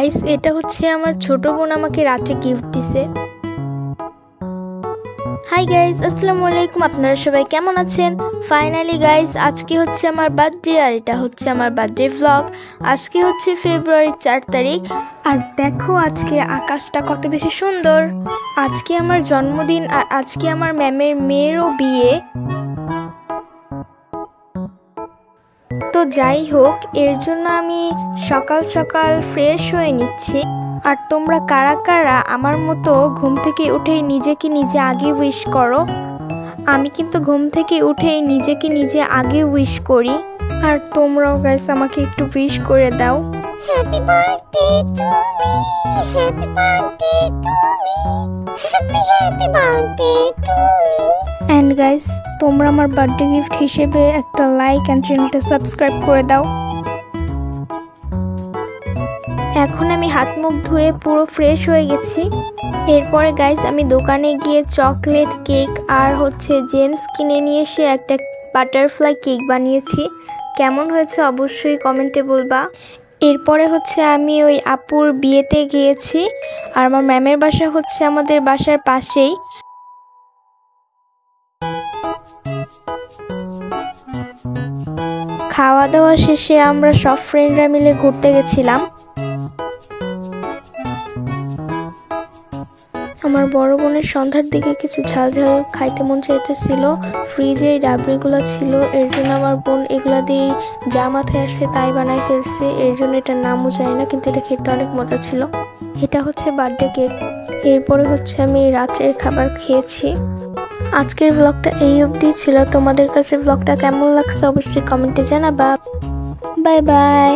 Guys, এটা হচ্ছে আমার ছোট বোন আমাকে রাতে গিফট দিছে। হাই গাইস, আসসালামু আলাইকুম। আপনারা সবাই কেমন আছেন? ফাইনালি গাইস, আজকে হচ্ছে আমার বার্থডে আর এটা হচ্ছে আমার বার্থডে ভ্লগ। আজকে হচ্ছে ফেব্রুয়ারি 4 তারিখ আর দেখো আজকে আকাশটা কত বেশি সুন্দর। আজকে আমার জন্মদিন আর আজকে আমার ম্যামের মেয়েরও বিয়ে। তো যাই হোক, এর জন্য আমি সকাল সকাল ফ্রেশ হয়ে নিচ্ছি। আর তোমরা কারা কারা আমার মতো ঘুম থেকে উঠেই নিজেকে নিজে আগে উইশ করো? আমি কিন্তু ঘুম থেকে উঠেই নিজেকে নিজে আগে উইশ করি। আর তোমরাও গাইস আমাকে একটু উইশ করে দাও। Happy birthday to me, happy birthday to me, happy birthday to me. And guys, তোমরা আমার বার্থডে গিফট হিসেবে একটা লাইক এন্ড চ্যানেলটা সাবস্ক্রাইব করে দাও। এখন আমি হাত মুখ ধুয়ে পুরো ফ্রেশ হয়ে গেছি। এরপরে গাইস আমি দোকানে গিয়ে চকলেট কেক আর হচ্ছে জেমস কিনে নিয়ে এসে একটা বাটারফ্লাই কেক বানিয়েছি। কেমন হয়েছে অবশ্যই কমেন্টে বলবা। এরপরে হচ্ছে আমি ওই আপুর বিয়েতে গিয়েছি আর আমার ম্যামের বাসা হচ্ছে আমাদের বাসার পাশেই। খাওয়া দাওয়া শেষে আমরা সব ফ্রেন্ডরা মিলে ঘুরতে গেছিলাম। আমার বড় বোনের সন্ধ্যার দিকে কিছু ঝাল ঝাল খাইতে মন চাইতেছিল। ফ্রিজে এই ডাবরিগুলো ছিল, এর জন্য আমার বোন এগুলা দিয়ে যা মাথায় আসছে তাই বানাই ফেলছে। এর জন্য এটার নামও জানি না, কিন্তু এটা খেতে অনেক মজা ছিল। এটা হচ্ছে বার্থডে কেক। এরপরে হচ্ছে আমি রাতের খাবার খেয়েছি। আজকের ব্লগটা এই অবধি ছিল। তোমাদের কাছে ব্লগটা কেমন লাগছে অবশ্যই কমেন্টে জানাবা। Bye bye.